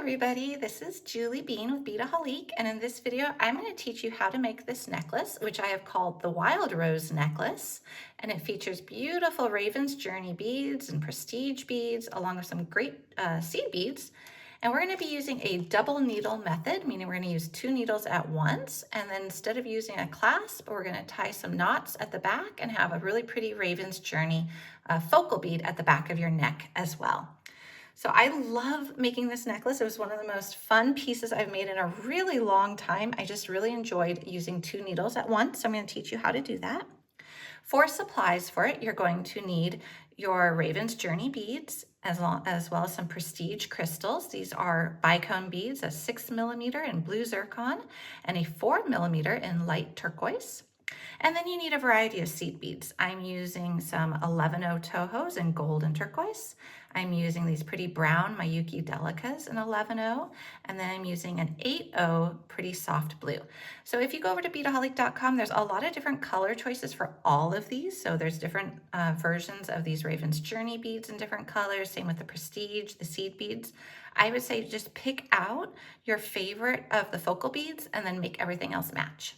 everybody, this is Julie Bean with Beadaholique, and in this video I'm going to teach you how to make this necklace, which I have called the Wild Rose Necklace, and it features beautiful Raven's Journey beads and prestige beads along with some great seed beads. And we're going to be using a double needle method, meaning we're going to use 2 needles at once, and then instead of using a clasp, we're going to tie some knots at the back and have a really pretty Raven's Journey focal bead at the back of your neck as well. So I love making this necklace. It was one of the most fun pieces I've made in a really long time. I just really enjoyed using 2 needles at once. So I'm going to teach you how to do that. For supplies for it, you're going to need your Raven's Journey beads as well as some prestige crystals. These are bicone beads, a 6mm in blue zircon and a 4mm in light turquoise. And then you need a variety of seed beads. I'm using some 11-0 Tohos in gold and turquoise. I'm using these pretty brown Miyuki Delicas in 11-0, and then I'm using an 8-0 pretty soft blue. So if you go over to beadaholique.com, there's a lot of different color choices for all of these. So there's different versions of these Raven's Journey beads in different colors, same with the prestige, the seed beads. I would say just pick out your favorite of the focal beads and then make everything else match.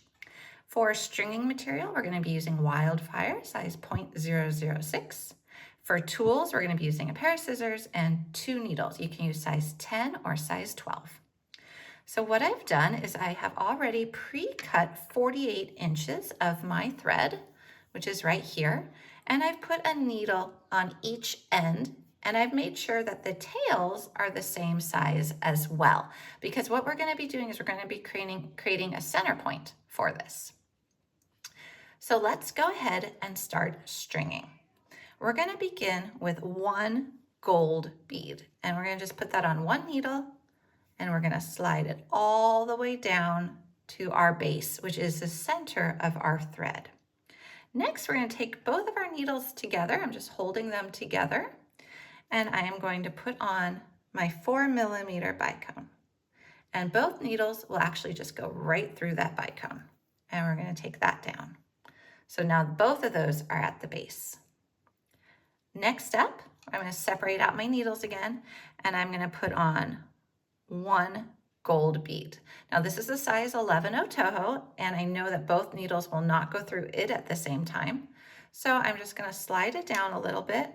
For stringing material, we're going to be using Wildfire, size 0.006. For tools, we're going to be using a pair of scissors and 2 needles. You can use size 10 or size 12. So what I've done is I have already pre-cut 48 inches of my thread, which is right here, and I've put a needle on each end, and I've made sure that the tails are the same size as well, because what we're going to be doing is we're going to be creating a center point for this. So let's go ahead and start stringing. We're going to begin with 1 gold bead, and we're going to just put that on 1 needle, and we're going to slide it all the way down to our base, which is the center of our thread. Next, we're going to take both of our needles together. I'm just holding them together, and I am going to put on my 4mm bicone. And both needles will actually just go right through that bicone, and we're going to take that down. So now both of those are at the base. Next up, I'm going to separate out my needles again, and I'm going to put on 1 gold bead. Now this is a size 11-0 Toho, and I know that both needles will not go through it at the same time. So I'm just going to slide it down a little bit,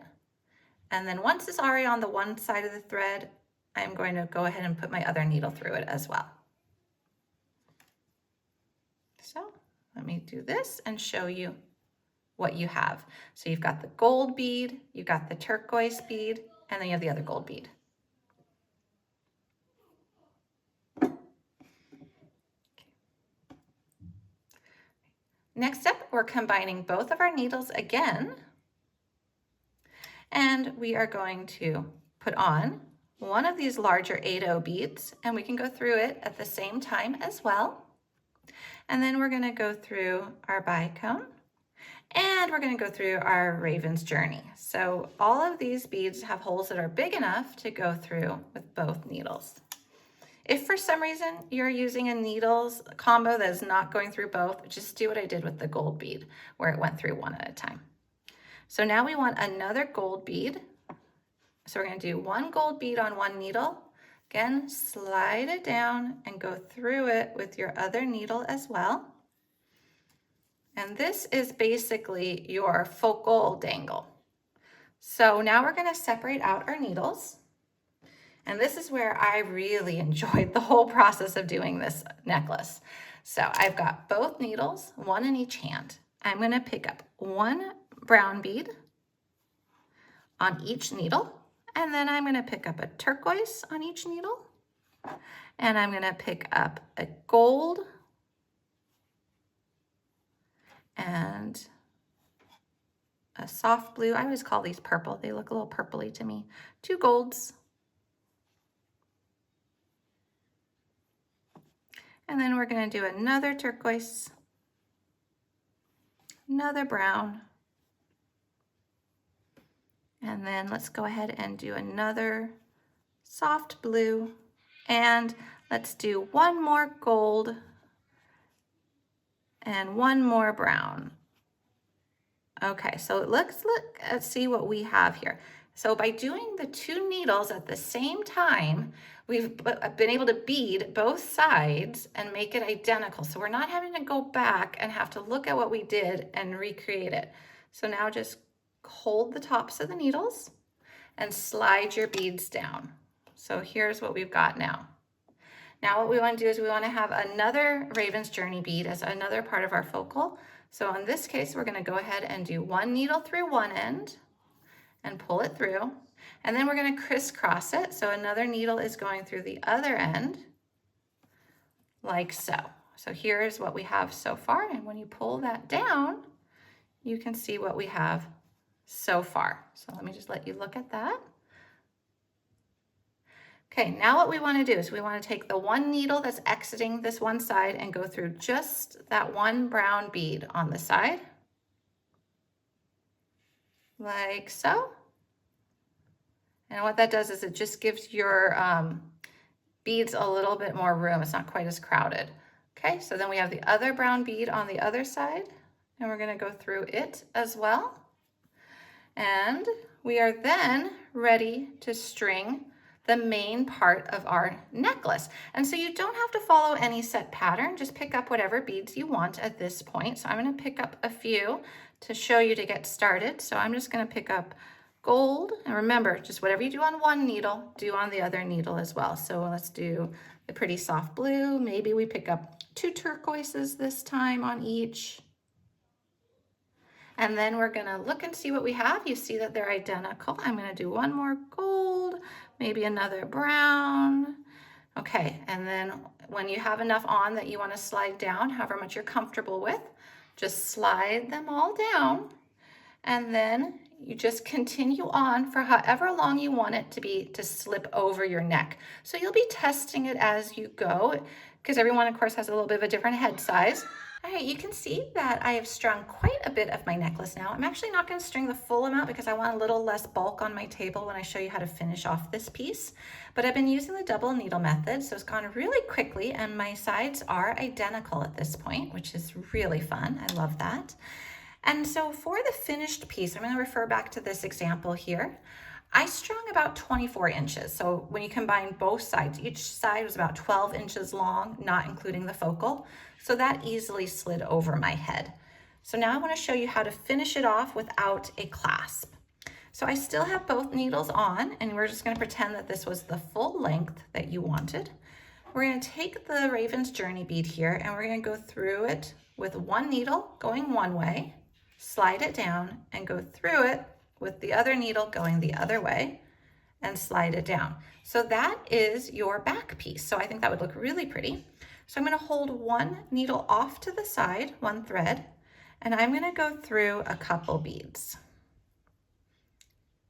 and then once it's already on the one side of the thread, I'm going to go ahead and put my other needle through it as well. So let me do this and show you what you have. So you've got the gold bead, you've got the turquoise bead, and then you have the other gold bead. Okay. Next up, we're combining both of our needles again, and we are going to put on one of these larger 8-0 beads, and we can go through it at the same time as well. And then we're going to go through our bicone, and we're going to go through our Raven's Journey. So all of these beads have holes that are big enough to go through with both needles. If for some reason you're using a needles combo that is not going through both, just do what I did with the gold bead, where it went through one at a time. So now we want another gold bead. So we're going to do 1 gold bead on 1 needle. Again, slide it down and go through it with your other needle as well. And this is basically your focal dangle. So now we're going to separate out our needles. And this is where I really enjoyed the whole process of doing this necklace. So I've got both needles, 1 in each hand. I'm going to pick up 1 brown bead on each needle. And then I'm going to pick up a turquoise on each needle. And I'm going to pick up a gold and a soft blue. I always call these purple. They look a little purpley to me. 2 golds. And then we're going to do another turquoise, another brown, and then let's go ahead and do another soft blue, and let's do 1 more gold and 1 more brown. Okay, so let's see what we have here. So by doing the 2 needles at the same time, we've been able to bead both sides and make it identical. So we're not having to go back and have to look at what we did and recreate it. So now just hold the tops of the needles and slide your beads down. So here's what we've got now. Now what we want to do is we want to have another Raven's Journey bead as another part of our focal. So in this case, we're going to go ahead and do 1 needle through one end and pull it through. And then we're going to crisscross it. So another needle is going through the other end, like so. So here's what we have so far. And when you pull that down, you can see what we have so far. So let me just let you look at that. Okay, now what we want to do is we want to take the 1 needle that's exiting this one side and go through just that 1 brown bead on the side, like so. And what that does is it just gives your beads a little bit more room. It's not quite as crowded. Okay, so then we have the other brown bead on the other side, and we're going to go through it as well. And we are then ready to string the main part of our necklace. And so you don't have to follow any set pattern, just pick up whatever beads you want at this point. So I'm going to pick up a few to show you to get started. So I'm just going to pick up gold, and remember, just whatever you do on one needle, do on the other needle as well. So let's do the pretty soft blue. Maybe we pick up 2 turquoises this time on each. And then we're gonna look and see what we have. You see that they're identical. I'm gonna do 1 more gold, maybe another brown. Okay, and then when you have enough on that you wanna slide down, however much you're comfortable with, just slide them all down, and then you just continue on for however long you want it to be to slip over your neck. So you'll be testing it as you go, because everyone, of course, has a little bit of a different head size. All right, you can see that I have strung quite a bit of my necklace now. I'm actually not going to string the full amount because I want a little less bulk on my table when I show you how to finish off this piece. But I've been using the double needle method, so it's gone really quickly, and my sides are identical at this point, which is really fun. I love that. And so for the finished piece, I'm going to refer back to this example here. I strung about 24 inches. So when you combine both sides, each side was about 12 inches long, not including the focal. So that easily slid over my head. So now I want to show you how to finish it off without a clasp. So I still have both needles on, and we're just going to pretend that this was the full length that you wanted. We're going to take the Raven's Journey bead here, and we're going to go through it with 1 needle going one way, slide it down, and go through it with the other needle going the other way and slide it down. So that is your back piece. So I think that would look really pretty. So I'm going to hold 1 needle off to the side, 1 thread, and I'm going to go through a couple beads.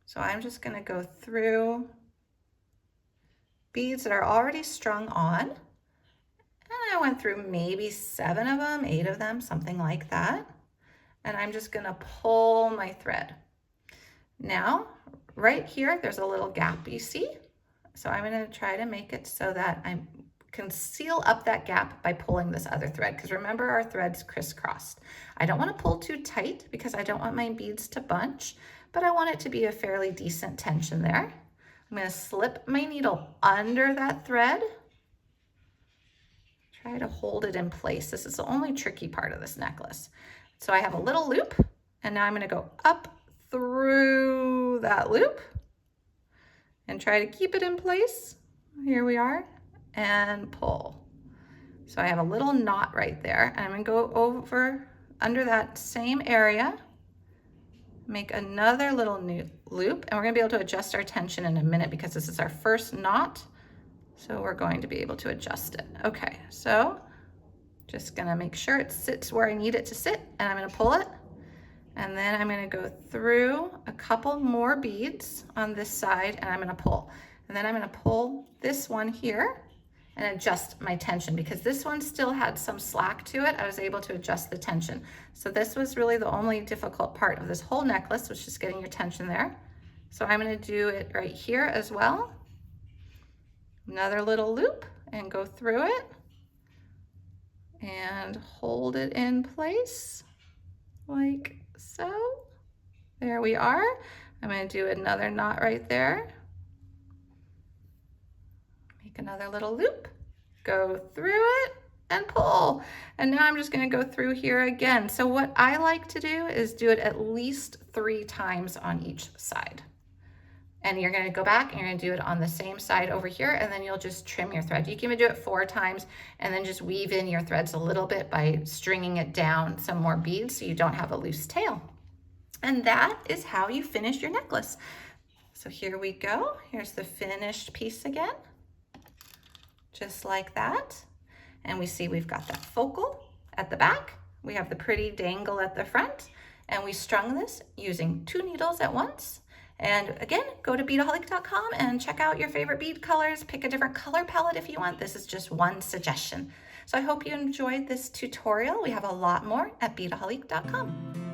So I'm just going to go through beads that are already strung on. And I went through maybe 7 of them, 8 of them, something like that. And I'm just going to pull my thread. Now, right here, there's a little gap, you see? So I'm going to try to make it so that I can seal up that gap by pulling this other thread, because remember, our thread's crisscrossed. I don't want to pull too tight because I don't want my beads to bunch, but I want it to be a fairly decent tension there. I'm going to slip my needle under that thread. Try to hold it in place. This is the only tricky part of this necklace. So I have a little loop, and now I'm going to go up through that loop and try to keep it in place. Here we are, and pull. So I have a little knot right there, and I'm going to go over under that same area, make another little new loop, and we're going to be able to adjust our tension in a minute because this is our first knot. So we're going to be able to adjust it. Okay, so just going to make sure it sits where I need it to sit, and I'm going to pull it. And then I'm going to go through a couple more beads on this side, and I'm going to pull. And then I'm going to pull this one here and adjust my tension, because this one still had some slack to it. I was able to adjust the tension. So this was really the only difficult part of this whole necklace, was just getting your tension there. So I'm going to do it right here as well. Another little loop and go through it and hold it in place like so. There we are. I'm going to do another knot right there. Make another little loop, go through it and pull. And now I'm just going to go through here again. So what I like to do is do it at least 3 times on each side. And you're going to go back and you're going to do it on the same side over here, and then you'll just trim your thread. You can even do it 4 times and then just weave in your threads a little bit by stringing it down some more beads so you don't have a loose tail. And that is how you finish your necklace. So here we go. Here's the finished piece again, just like that. And we see we've got that focal at the back. We have the pretty dangle at the front, and we strung this using 2 needles at once. And again, go to beadaholic.com and check out your favorite bead colors. Pick a different color palette if you want. This is just one suggestion. So I hope you enjoyed this tutorial. We have a lot more at beadaholic.com.